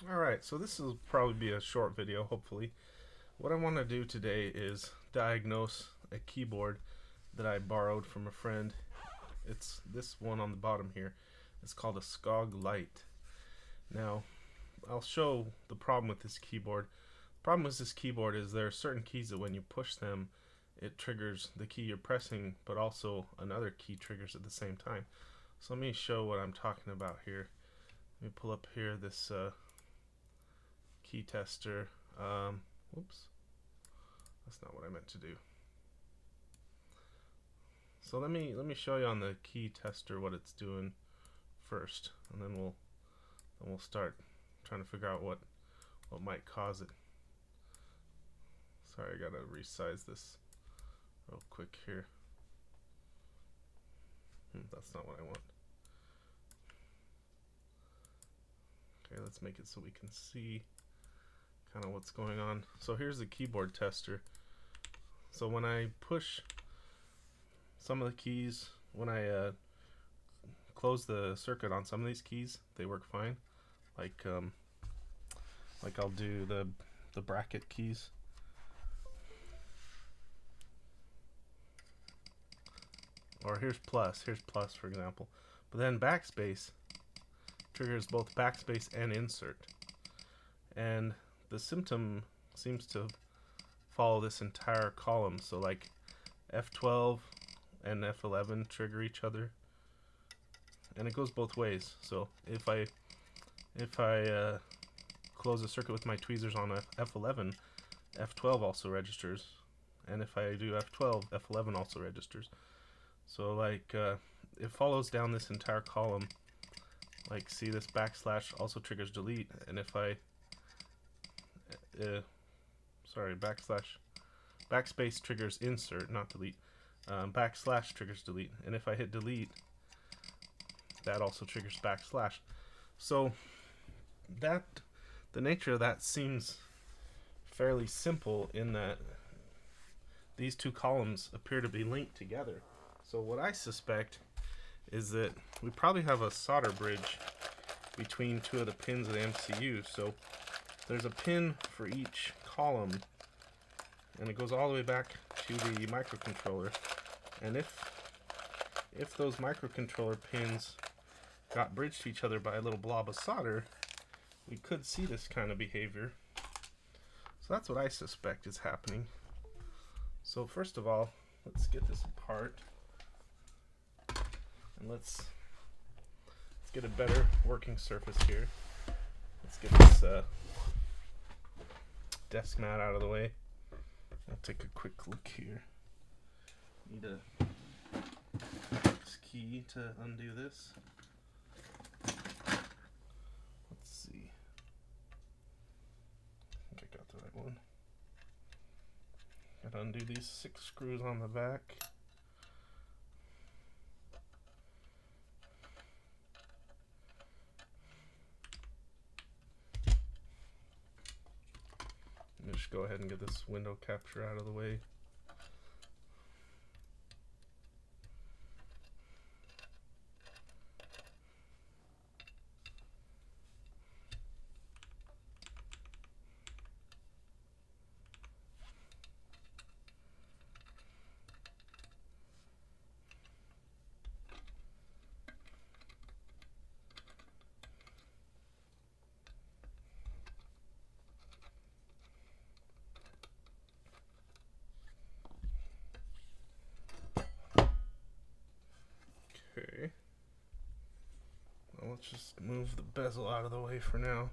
Alright, so this will probably be a short video, hopefully. What I want to do today is diagnose a keyboard that I borrowed from a friend. It's this one on the bottom here. It's called a Skog Lite. Now, I'll show the problem with this keyboard. The problem with this keyboard is there are certain keys that when you push them, it triggers the key you're pressing, but also another key triggers at the same time. So let me show what I'm talking about here. Let me pull up here this key tester. Whoops, that's not what I meant to do. So let me show you on the key tester what it's doing first, and then we'll start trying to figure out what might cause it. Sorry, I gotta resize this real quick here. That's not what I want. Okay, let's make it so we can see kind of what's going on. So here's the keyboard tester. So when I push some of the keys, when I close the circuit on some of these keys, they work fine. Like I'll do the bracket keys. Or here's plus for example. But then backspace triggers both backspace and insert. And the symptom seems to follow this entire column. So like F12 and F11 trigger each other, and it goes both ways. So if I close a circuit with my tweezers on F11, F12 also registers, and if I do F12, F11 also registers. So like it follows down this entire column. Like, see, this backslash also triggers delete, and if I backspace triggers insert, not delete. Backslash triggers delete, and if I hit delete, that also triggers backslash. So that the nature of that seems fairly simple in that these two columns appear to be linked together. So what I suspect is that we probably have a solder bridge between two of the pins of the MCU. So there's a pin for each column, and it goes all the way back to the microcontroller. And if those microcontroller pins got bridged to each other by a little blob of solder, we could see this kind of behavior. So that's what I suspect is happening. So first of all, let's get this apart, and let's get a better working surface here. Let's get this desk mat out of the way. I'll take a quick look here. Need a key to undo this. Let's see. I think I got the right one. Gotta undo these 6 screws on the back. Just go ahead and get this window capture out of the way. Okay. Well, let's just move the bezel out of the way for now.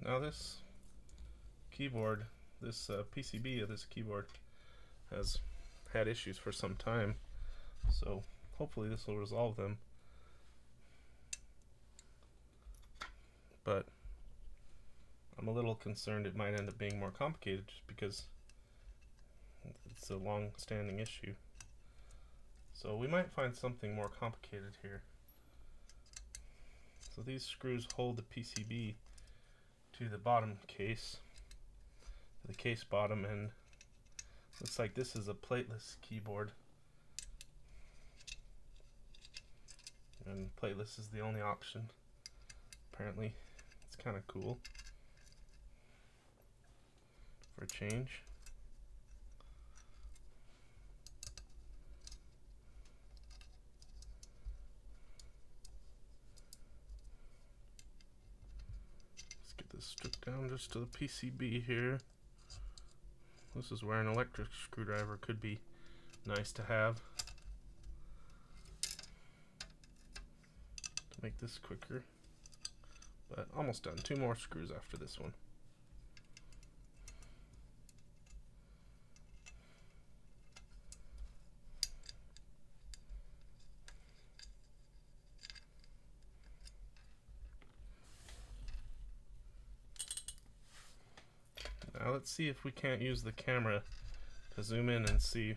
Now this keyboard, this PCB of this keyboard has had issues for some time, so hopefully this will resolve them. But I'm a little concerned it might end up being more complicated just because it's a long-standing issue. So we might find something more complicated here. So these screws hold the PCB to the bottom case, to the case bottom, and looks like this is a plateless keyboard. And plateless is the only option, apparently. It's kind of cool for a change. Let's get this stripped down just to the PCB here. This is where an electric screwdriver could be nice to have to make this quicker. But almost done. 2 more screws after this one. Now let's see if we can't use the camera to zoom in and see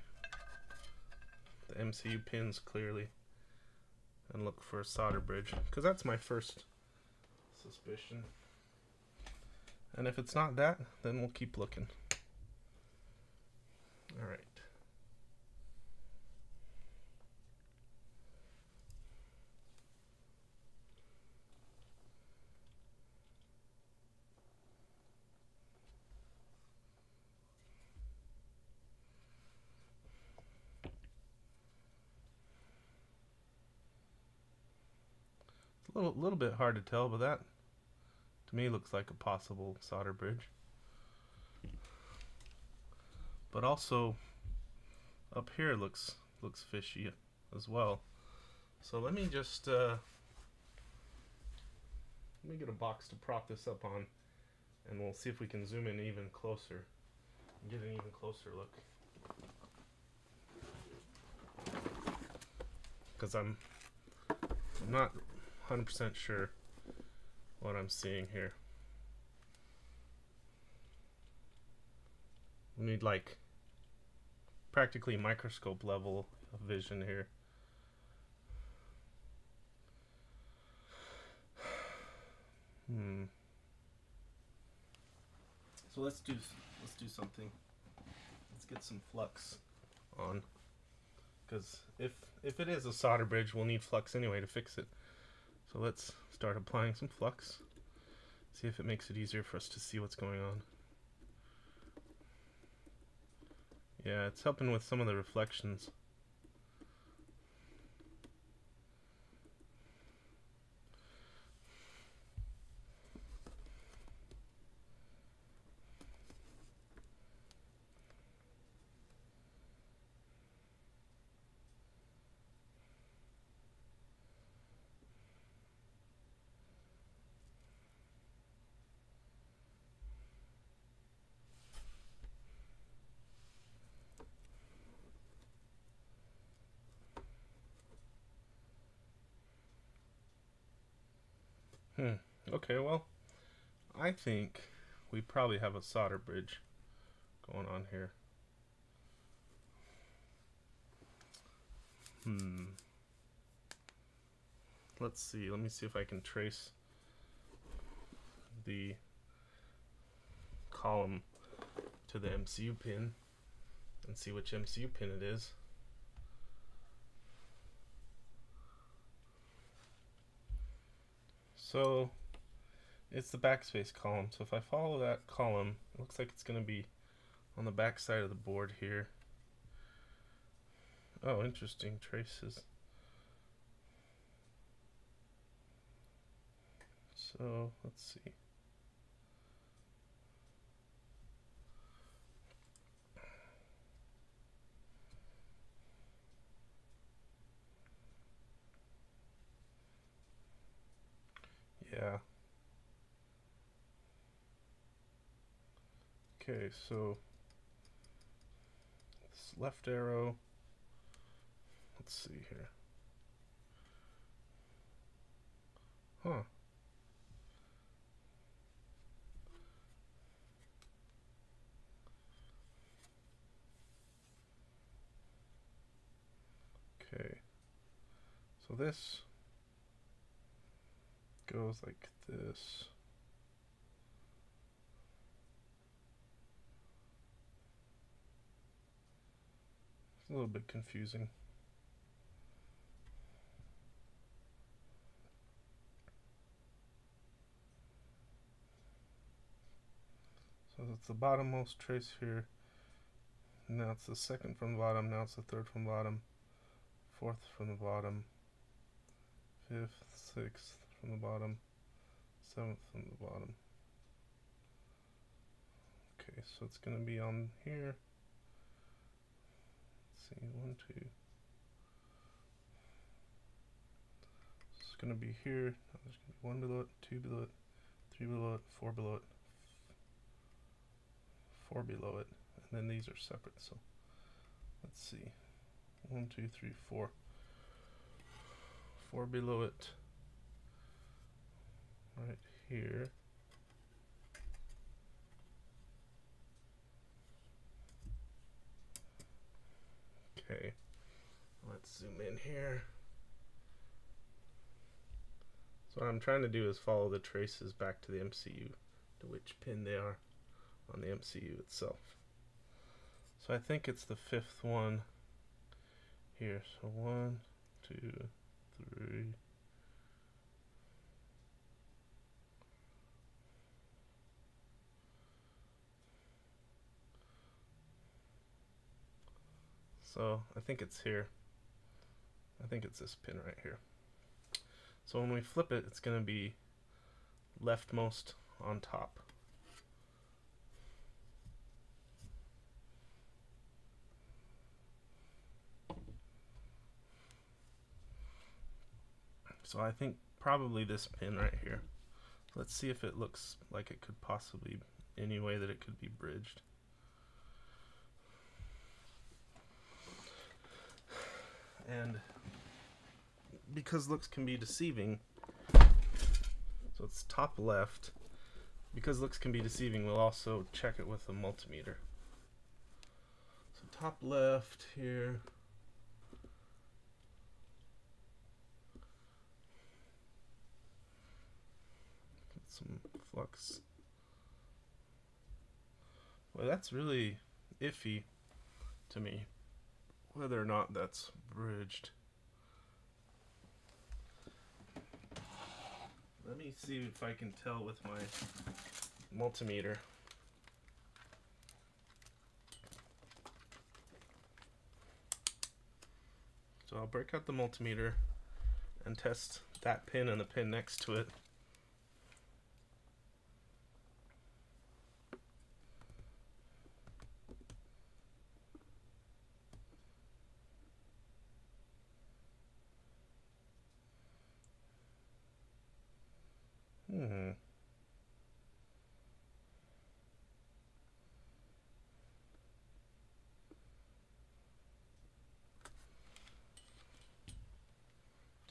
the MCU pins clearly and look for a solder bridge, because that's my first suspicion. And if it's not that, then we'll keep looking. Alright. A little bit hard to tell, but that to me looks like a possible solder bridge. But also up here looks fishy as well. So let me just let me get a box to prop this up on, and we'll see if we can zoom in even closer and get an even closer look. Because I'm not 100% sure what I'm seeing here. We need like practically microscope level of vision here. So let's do something. Let's get some flux on, because if it is a solder bridge, we'll need flux anyway to fix it. So let's start applying some flux, see if it makes it easier for us to see what's going on. Yeah, it's helping with some of the reflections. Okay, well, I think we probably have a solder bridge going on here. Let's see. Let me see if I can trace the column to the MCU pin and see which MCU pin it is. So it's the backspace column. So if I follow that column, it looks like it's going to be on the back side of the board here. Oh, interesting, traces. So let's see. Yeah. Okay, so this left arrow, let's see here. Huh. Okay. So this goes like this. It's a little bit confusing. So that's the bottommost trace here. Now it's the second from the bottom, now it's the third from the bottom, fourth from the bottom, fifth, sixth from the bottom, seventh from the bottom. Okay, so it's going to be on here. Let's see, 1, 2. It's going to be here. There's going to be 1 below it, 2 below it, 3 below it, 4 below it, 4 below it, and then these are separate. So let's see, 1, 2, 3, 4. 4 below it, right here. Okay, let's zoom in here. So what I'm trying to do is follow the traces back to the MCU, to which pin they are on the MCU itself. So I think it's the fifth one here. So 1, 2, 3. So I think it's here. I think it's this pin right here. So when we flip it, it's going to be leftmost on top. So I think probably this pin right here. Let's see if it looks like it could possibly, any way that it could be bridged. And because looks can be deceiving, so it's top left. Because looks can be deceiving, we'll also check it with a multimeter. So top left here. Get some flux. Well, that's really iffy to me, whether or not that's bridged. Let me see if I can tell with my multimeter. So I'll break out the multimeter and test that pin and the pin next to it.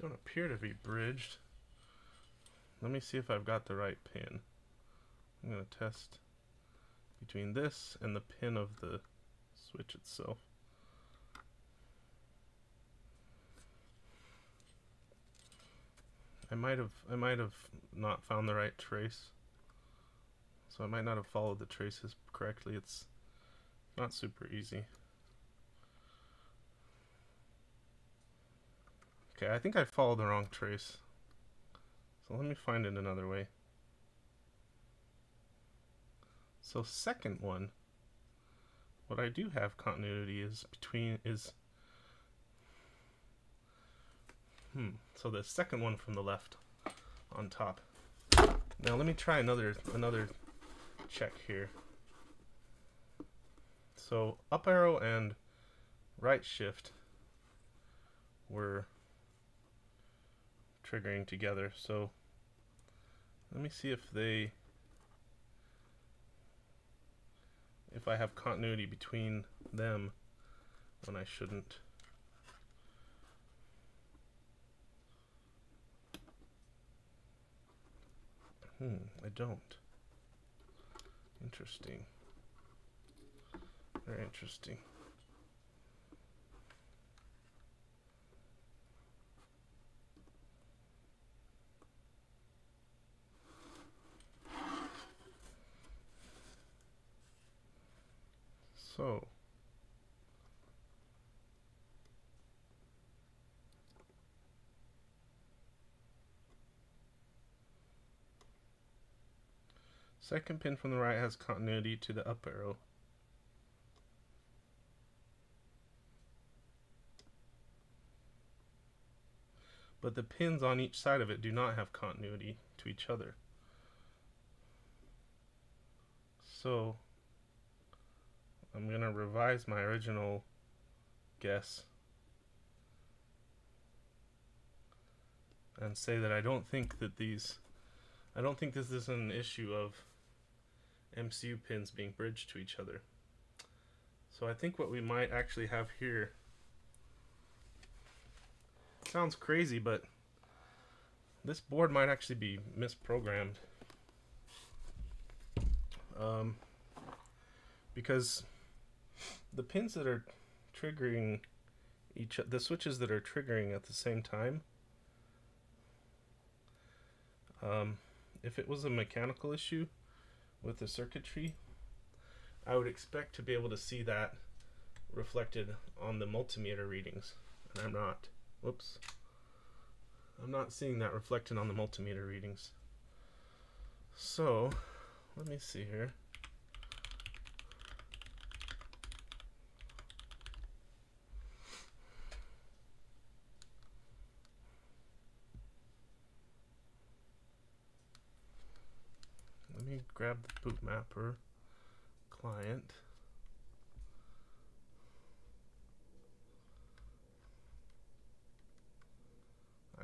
Don't appear to be bridged. Let me see if I've got the right pin. I'm going to test between this and the pin of the switch itself. I might have not found the right trace, so I might not have followed the traces correctly. It's not super easy. Okay, I think I followed the wrong trace, so let me find it another way. So second one, what I do have continuity is between so the second one from the left on top. Now let me try another check here. So up arrow and right shift were triggering together. So let me see if I have continuity between them when I shouldn't. I don't. Interesting. Very interesting. So second pin from the right has continuity to the up arrow. But the pins on each side of it do not have continuity to each other. So I'm going to revise my original guess and say that I don't think this is an issue of MCU pins being bridged to each other. So I think what we might actually have here, sounds crazy, but this board might actually be misprogrammed. Because the pins that are triggering the switches that are triggering at the same time, if it was a mechanical issue with the circuitry, I would expect to be able to see that reflected on the multimeter readings, and I'm not. Whoops. I'm not seeing that reflected on the multimeter readings. So, let me see here. Let me grab the boot mapper client.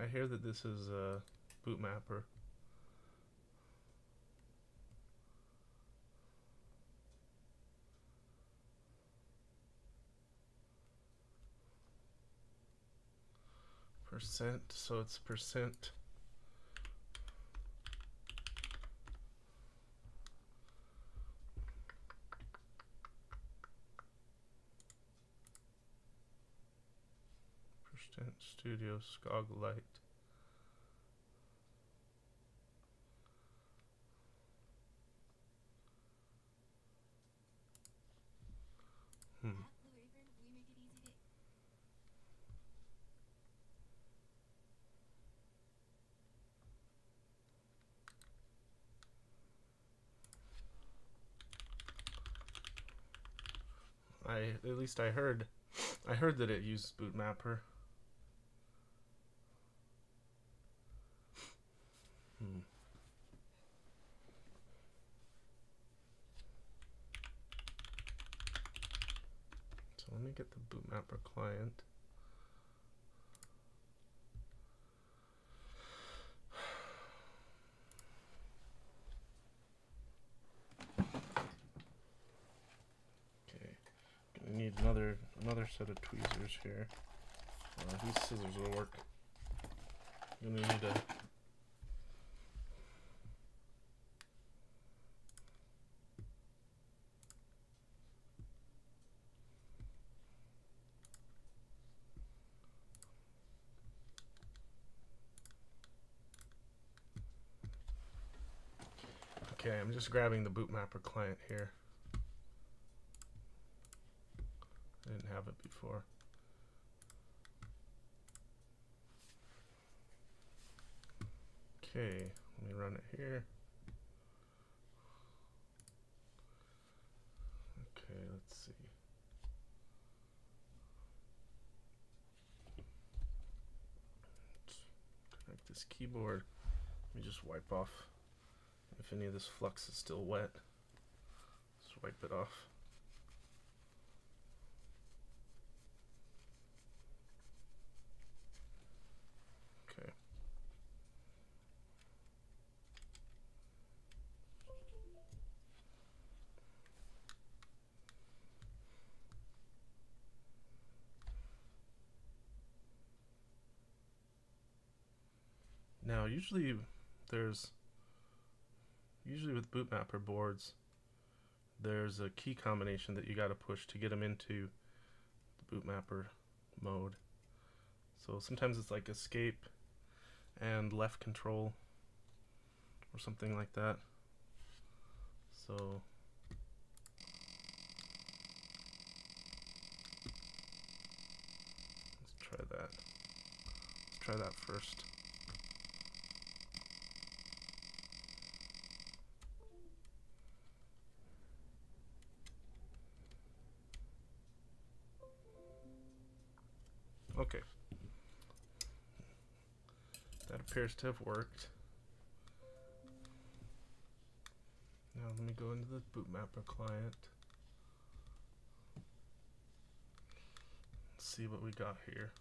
I hear that this is a boot mapper. Percent, so it's percent. Studio Skog Lite. At least I heard that it used boot mapper. So let me get the boot mapper client. Okay, gonna need another set of tweezers here. These scissors will work. Gonna need a Okay, I'm just grabbing the boot mapper client here. I didn't have it before. Okay, let me run it here. Okay, let's see. Let's connect this keyboard. Let me just wipe off if any of this flux is still wet. Just wipe it off. Okay. Now, usually with boot mapper boards, there's a key combination that you got to push to get them into the boot mapper mode. So sometimes it's like escape and left control or something like that. So that. Let's try that first. Okay. That appears to have worked. Now let me go into the bootmapper client. Let's see what we got here.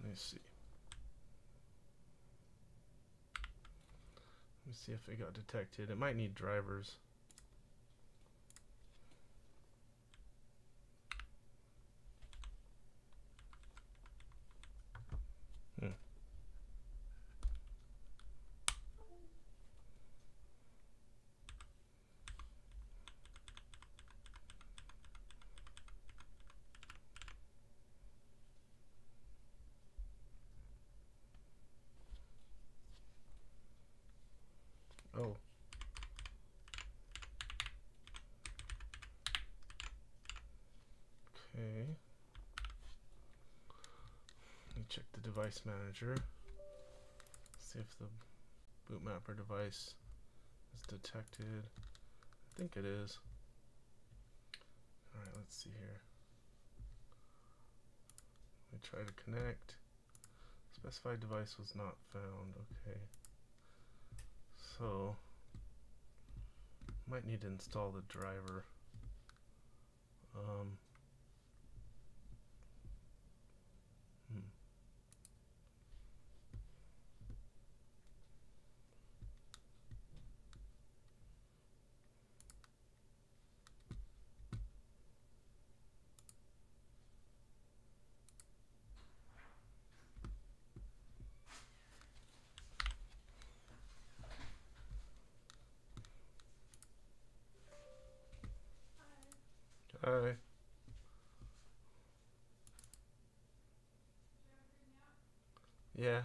Let me see. Let me see if it got detected. It might need drivers. Oh. Okay. Let me check the device manager. See if the bootmapper device is detected. I think it is. Alright, let's see here. Let me try to connect. Specified device was not found. Okay. So, might need to install the driver. Hi. Yeah.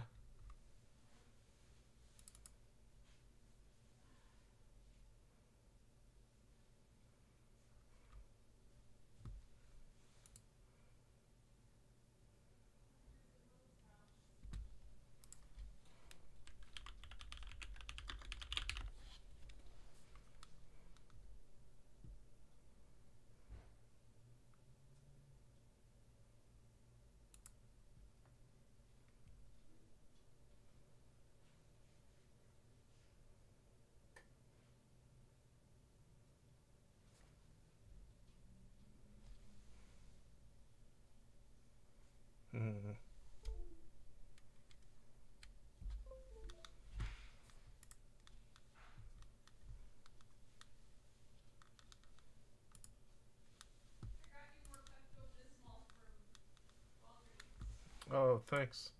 Mm. Oh, thanks.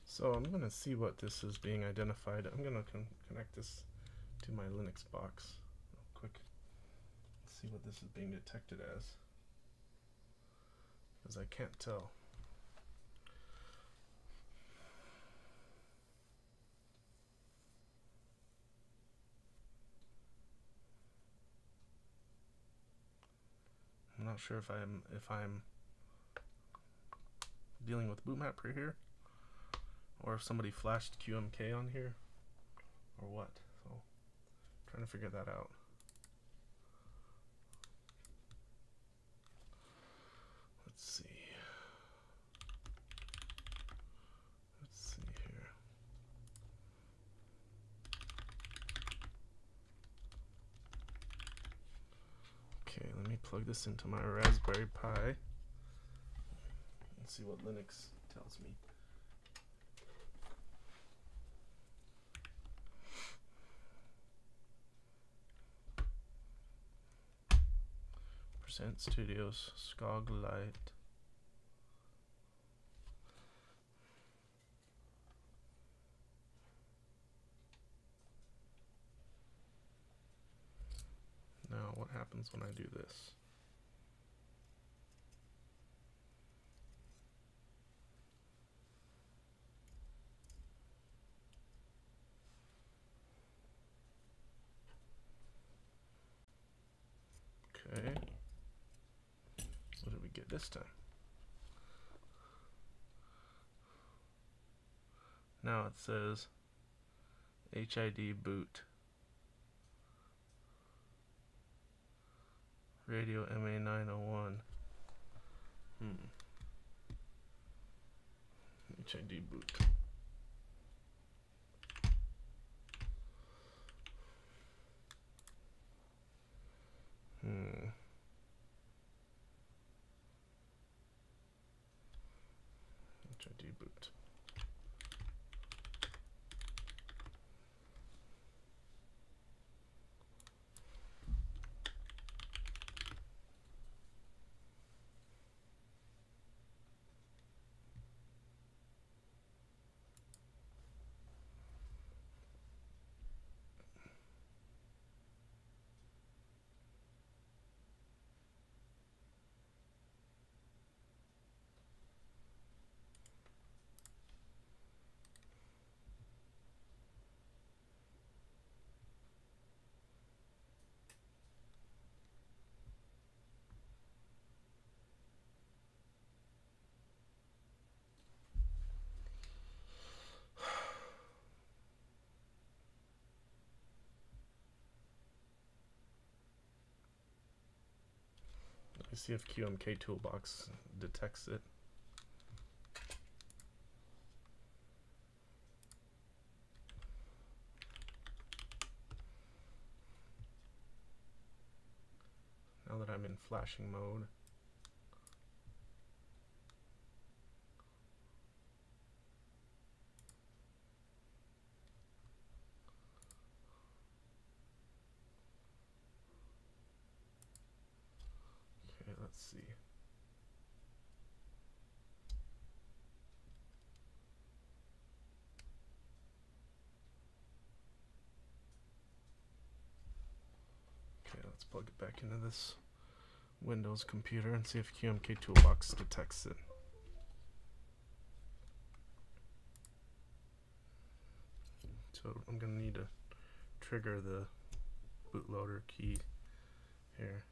So I'm going to see what this is being identified. I'm going to connect this to my Linux box real quick. See what this is being detected as, because I can't tell. I'm not sure if I'm dealing with bootmap right here, or if somebody flashed QMK on here, or what. So trying to figure that out. Let's see. Let's see here. Okay, let me plug this into my Raspberry Pi and see what Linux tells me. Studios Skog Lite. Now what happens when I do this? Okay. What did we get this time? Now it says HID boot. Radio MA901. HID boot. HID boot. Let me see if QMK Toolbox detects it. Now that I'm in flashing mode. Okay, let's see. Okay, let's plug it back into this Windows computer and see if QMK Toolbox detects it. So I'm going to need to trigger the bootloader key here.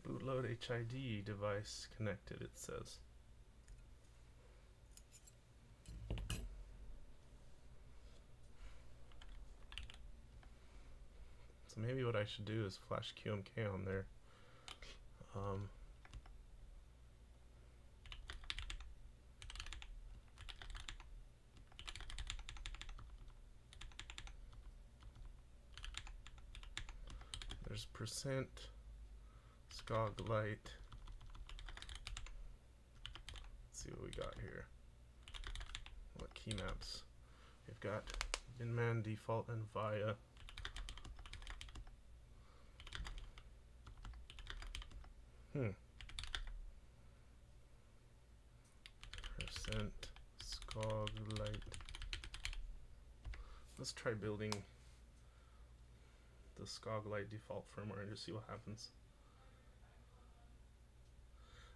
Bootload HID device connected, it says. So maybe what I should do is flash QMK on there. There's percent Skog Lite. Let's see what we got here. What key maps? We've got Inman, default, and via. Percent Skog Lite let's try building the Skog Lite default firmware and just see what happens.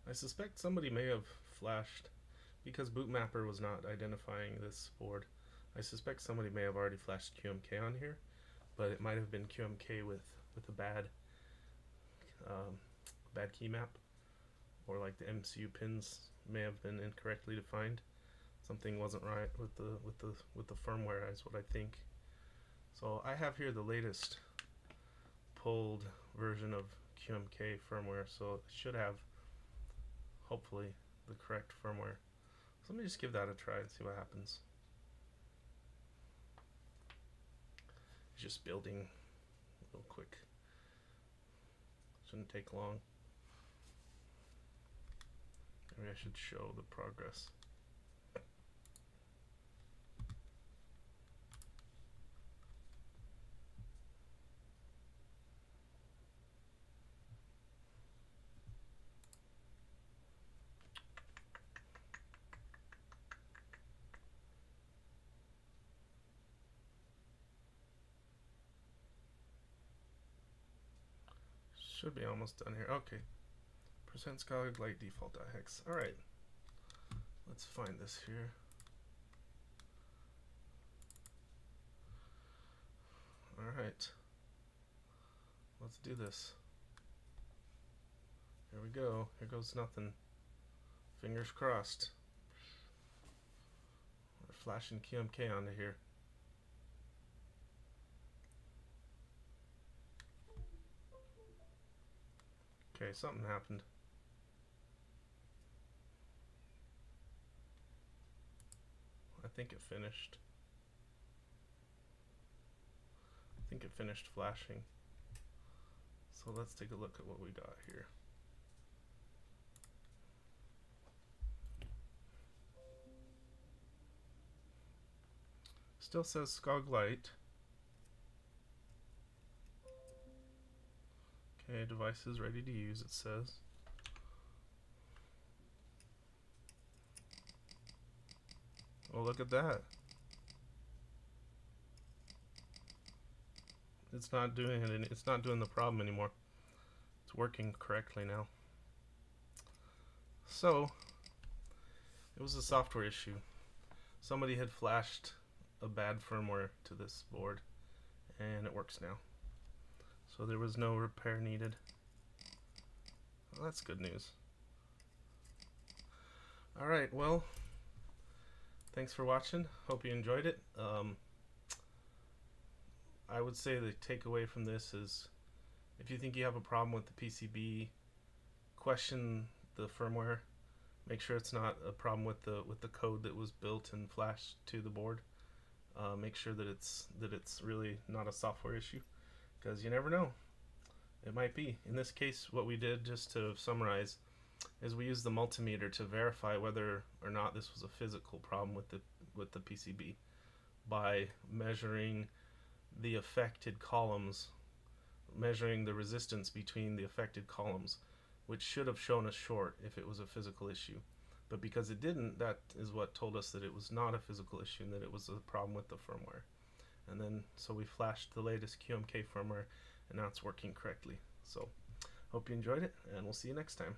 I suspect somebody may have flashed, because Bootmapper was not identifying this board. I suspect somebody may have already flashed QMK on here, but it might have been QMK with a bad key map, or like the MCU pins may have been incorrectly defined. Something wasn't right with the firmware, is what I think. So I have here the latest pulled version of QMK firmware, so it should have hopefully the correct firmware. So let me just give that a try and see what happens. Just building real quick. Shouldn't take long. Maybe I should show the progress. Should be almost done here. Okay. Percent Skog Lite default.hex. Alright. Let's find this here. Alright. Let's do this. Here we go. Here goes nothing. Fingers crossed. We're flashing QMK onto here. Okay, something happened. I think it finished. I think it finished flashing. So let's take a look at what we got here. Still says Skog Lite. Okay, device is ready to use, it says. Oh, look at that. It's not doing it, it's not doing the problem anymore. It's working correctly now. So, it was a software issue. Somebody had flashed a bad firmware to this board, and it works now. So there was no repair needed. Well, that's good news. Alright, well, thanks for watching. Hope you enjoyed it. I would say the takeaway from this is, if you think you have a problem with the PCB, question the firmware. Make sure it's not a problem with the code that was built and flashed to the board. Make sure that it's really not a software issue, because you never know. It might be. In this case, what we did, just to summarize, is we used the multimeter to verify whether or not this was a physical problem with the PCB by measuring the affected columns, measuring the resistance between the affected columns, which should have shown a short if it was a physical issue. But because it didn't, that is what told us that it was not a physical issue and that it was a problem with the firmware. And then, so we flashed the latest QMK firmware, and now it's working correctly. So, hope you enjoyed it, and we'll see you next time.